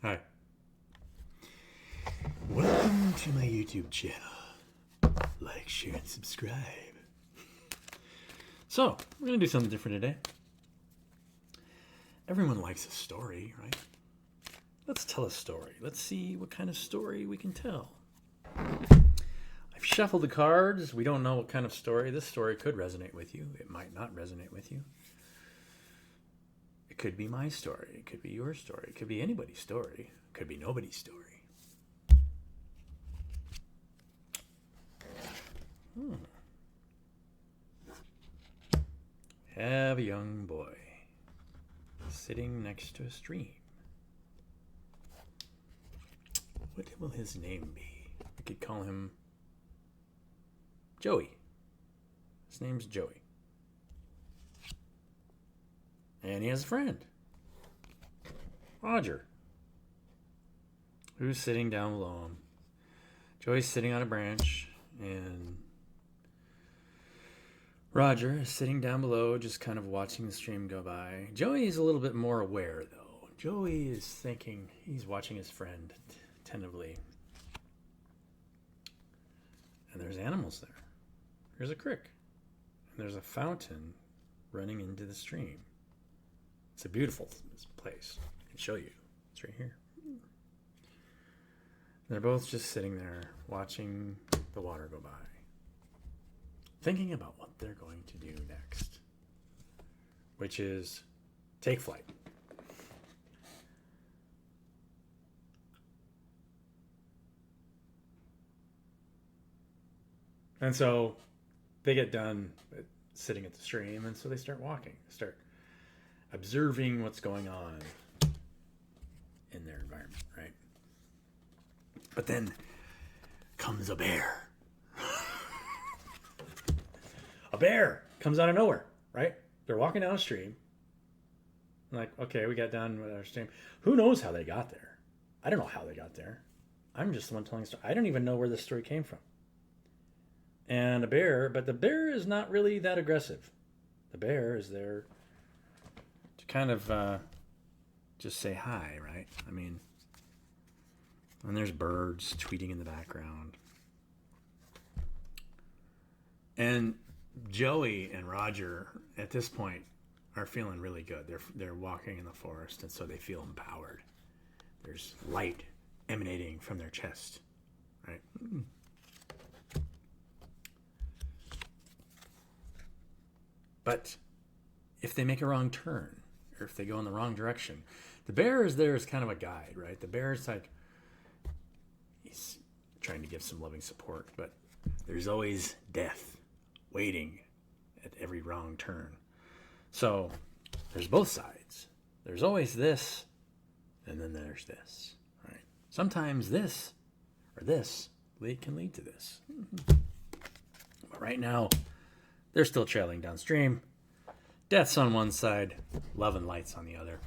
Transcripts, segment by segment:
Hi. Welcome to my YouTube channel. Like, share, and subscribe. So, we're going to do something different today. Everyone likes a story, right? Let's tell a story. Let's see what kind of story we can tell. I've shuffled the cards. We don't know what kind of story. This story could resonate with you. It might not resonate with you. It could be my story. It could be your story. It could be anybody's story. It could be nobody's story. Have a young boy sitting next to a stream. What will his name be? We could call him Joey. His name's Joey. And he has a friend, Roger, who's sitting down below him. Joey's sitting on a branch, and Roger is sitting down below, just kind of watching the stream go by. Joey is a little bit more aware, though. Joey is thinking, he's watching his friend attentively. And there's animals there. There's a creek. And there's a fountain running into the stream. It's a beautiful place. I can show you. It's right here. They're both just sitting there watching the water go by, thinking about what they're going to do next, which is take flight. And so they get done sitting at the stream, and so they start walking, start observing what's going on in their environment, right? But then comes a bear. A bear comes out of nowhere, right? They're walking down a stream. I'm like, okay, we got done with our stream. Who knows how they got there? I don't know how they got there. I'm just the one telling the story. I don't even know where this story came from. And a bear, but the bear is not really that aggressive. The bear is there to kind of just say hi, right? I mean, and there's birds tweeting in the background. And Joey and Roger, at this point, are feeling really good. They're walking in the forest, and so they feel empowered. There's light emanating from their chest, right? But if they make a wrong turn, or if they go in the wrong direction, the bear is there as kind of a guide, right? The bear is like, he's trying to give some loving support, but there's always death waiting at every wrong turn. So there's both sides. There's always this, and then there's this, right? Sometimes this or this can lead to this. But right now, they're still trailing downstream. Death's on one side, love and light's on the other.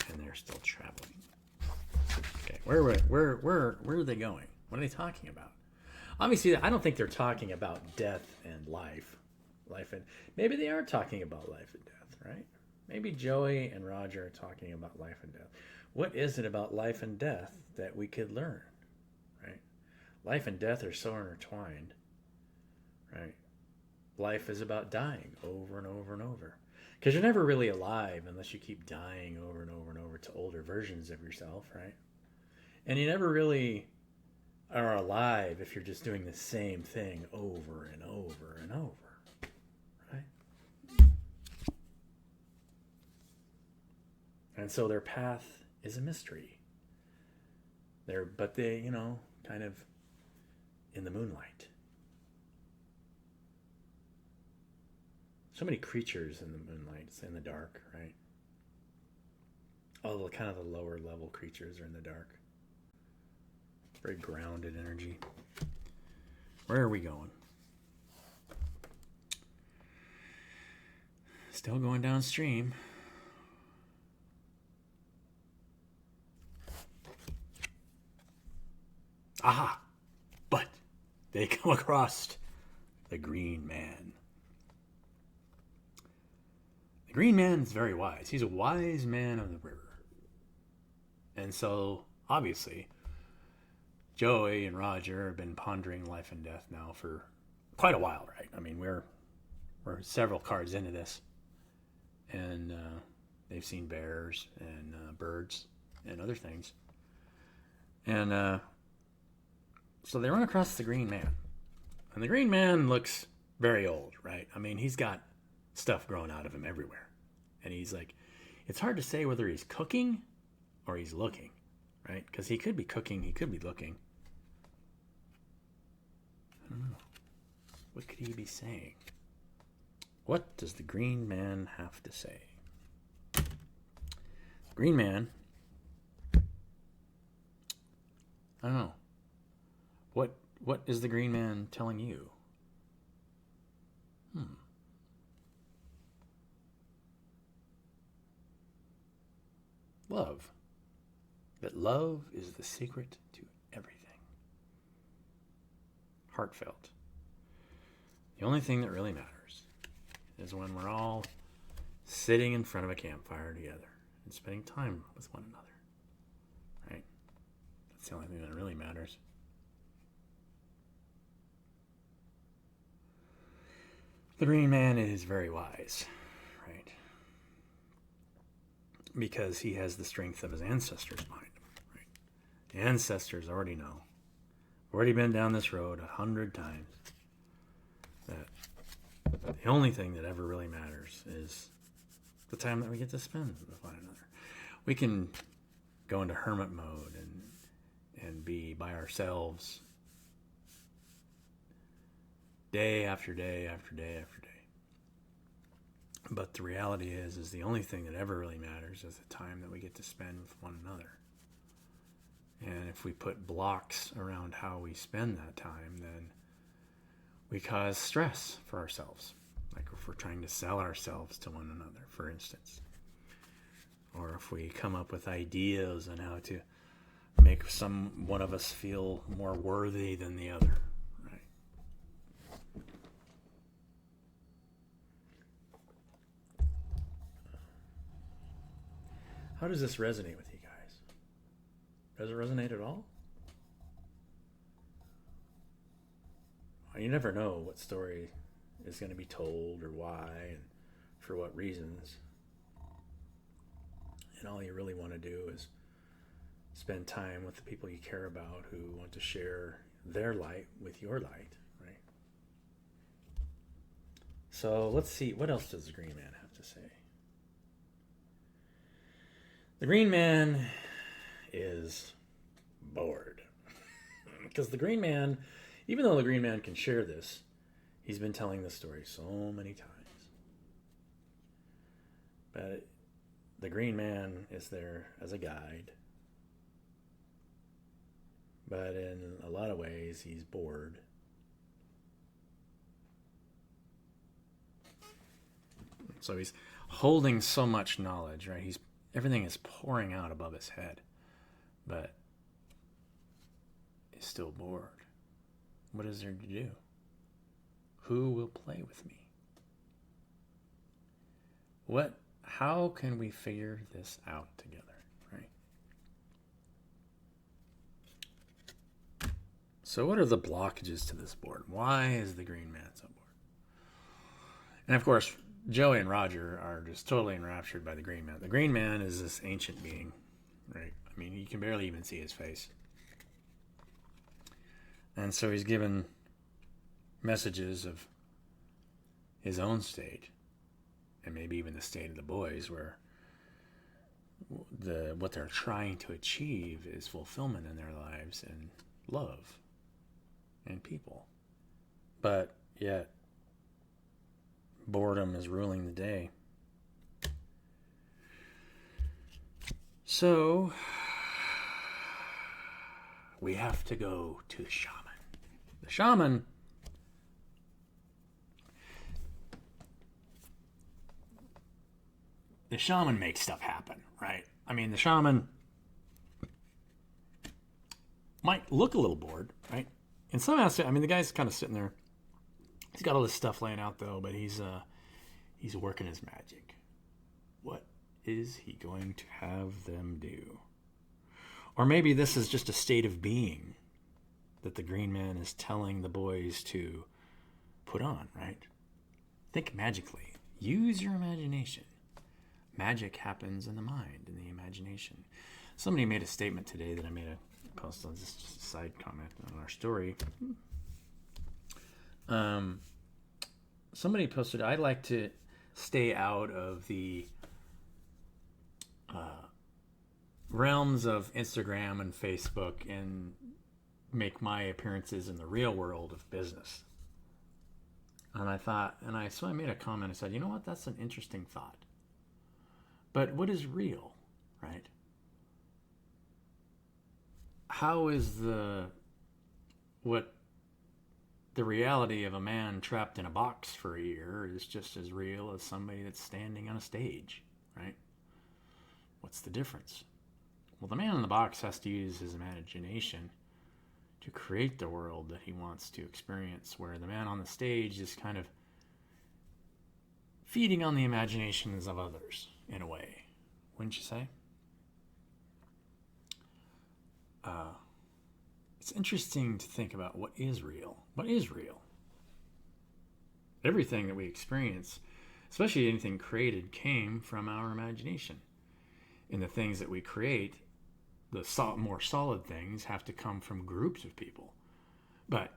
And they're still traveling. Okay, where are they going? What are they talking about? Obviously, I don't think they're talking about death and life. Maybe they are talking about life and death, right? Maybe Joey and Roger are talking about life and death. What is it about life and death that we could learn, right? Life and death are so intertwined, right? Life is about dying over and over and over. Because you're never really alive unless you keep dying over and over and over to older versions of yourself, right? And you never really are alive if you're just doing the same thing over and over and over, right? And so their path is a mystery. But they, kind of in the moonlight. So many creatures in the moonlight. It's in the dark, right? All the kind of the lower level creatures are in the dark. Very grounded energy. Where are we going? Still going downstream. Aha! But they come across the Green Man. The Green Man is very wise. He's a wise man of the river. And so, obviously, Joey and Roger have been pondering life and death now for quite a while, right? I mean, we're several cards into this, and they've seen bears and birds and other things, and so they run across the Green Man, and the Green Man looks very old, right? I mean, he's got stuff growing out of him everywhere, and he's like, it's hard to say whether he's cooking or he's looking, right? Because he could be cooking, he could be looking. I don't know. What could he be saying? What does the Green Man have to say? The Green Man, I don't know. What is the Green Man telling you? Love. That love is the secret to everything. Heartfelt. The only thing that really matters is when we're all sitting in front of a campfire together and spending time with one another. Right? That's the only thing that really matters. The Green Man is very wise, right? Because he has the strength of his ancestors behind him, right? The ancestors already know, already been down this road 100 times, that the only thing that ever really matters is the time that we get to spend with one another. We can go into hermit mode and be by ourselves day after day after day after day. But the reality is the only thing that ever really matters is the time that we get to spend with one another. And if we put blocks around how we spend that time, then we cause stress for ourselves. Like if we're trying to sell ourselves to one another, for instance. Or if we come up with ideas on how to make one of us feel more worthy than the other. How does this resonate with you guys? Does it resonate at all? You never know what story is going to be told or why and for what reasons. And all you really want to do is spend time with the people you care about who want to share their light with your light, right? So let's see, what else does the Green Man have to say? The Green Man is bored. Because the Green Man, even though the Green Man can share this, he's been telling this story so many times. But the Green Man is there as a guide. But in a lot of ways, he's bored. So he's holding so much knowledge, right? Everything is pouring out above his head, but he's still bored. What is there to do? Who will play with me? How can we figure this out together, right? So what are the blockages to this board? Why is the Green Man so bored? And of course, Joey and Roger are just totally enraptured by the Green Man. The Green Man is this ancient being, right? I mean, you can barely even see his face. And so he's given messages of his own state, and maybe even the state of the boys, where what they're trying to achieve is fulfillment in their lives and love and people. But yet, boredom is ruling the day. So we have to go to the shaman. The shaman makes stuff happen, right? I mean, the shaman might look a little bored, right? In some aspect, I mean, the guy's kind of sitting there. He's got all this stuff laying out, though, but he's working his magic. What is he going to have them do? Or maybe this is just a state of being that the Green Man is telling the boys to put on, right? Think magically. Use your imagination. Magic happens in the mind, in the imagination. Somebody made a statement today that I made a post on, just a side comment on our story. Somebody posted, I'd like to stay out of the realms of Instagram and Facebook and make my appearances in the real world of business. And so I made a comment. I said, you know what? That's an interesting thought. But what is real, right? How is the reality of a man trapped in a box for a year is just as real as somebody that's standing on a stage, right? What's the difference? Well, the man in the box has to use his imagination to create the world that he wants to experience, where the man on the stage is kind of feeding on the imaginations of others, in a way. Wouldn't you say? It's interesting to think about what is real. What is real? Everything that we experience, especially anything created, came from our imagination. And the things that we create, the more solid things, have to come from groups of people. But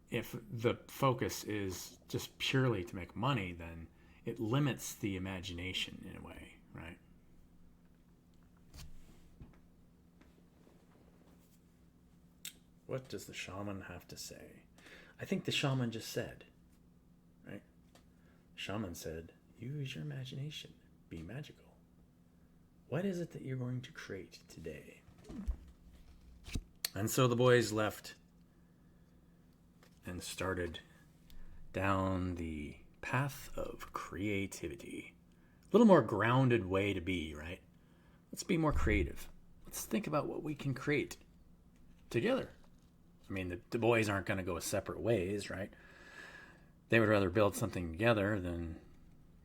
if the focus is just purely to make money, then it limits the imagination in a way, right? What does the shaman have to say? I think the shaman just said, right? Shaman said, use your imagination. Be magical. What is it that you're going to create today? And so the boys left and started down the path of creativity. A little more grounded way to be, right? Let's be more creative. Let's think about what we can create together. I mean, the boys aren't going to go separate ways, right? They would rather build something together than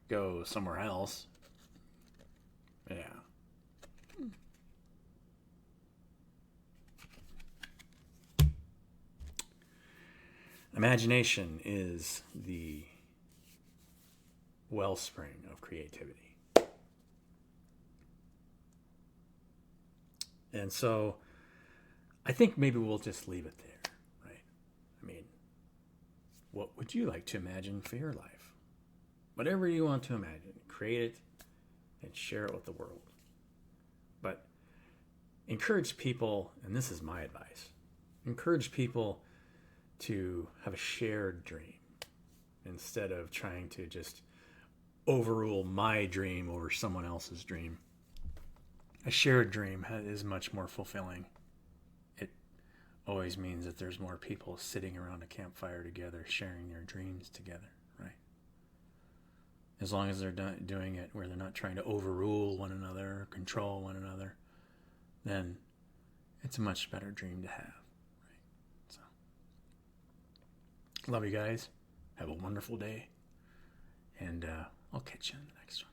go somewhere else. Yeah. Imagination is the wellspring of creativity. And so I think maybe we'll just leave it there, right? I mean, what would you like to imagine for your life? Whatever you want to imagine, create it and share it with the world. But encourage people, and this is my advice, encourage people to have a shared dream instead of trying to just overrule my dream over someone else's dream. A shared dream is much more fulfilling. It always means that there's more people sitting around a campfire together, sharing their dreams together, right? As long as they're doing it where they're not trying to overrule one another or control one another, then it's a much better dream to have, right? So, love you guys. Have a wonderful day. And I'll catch you in the next one.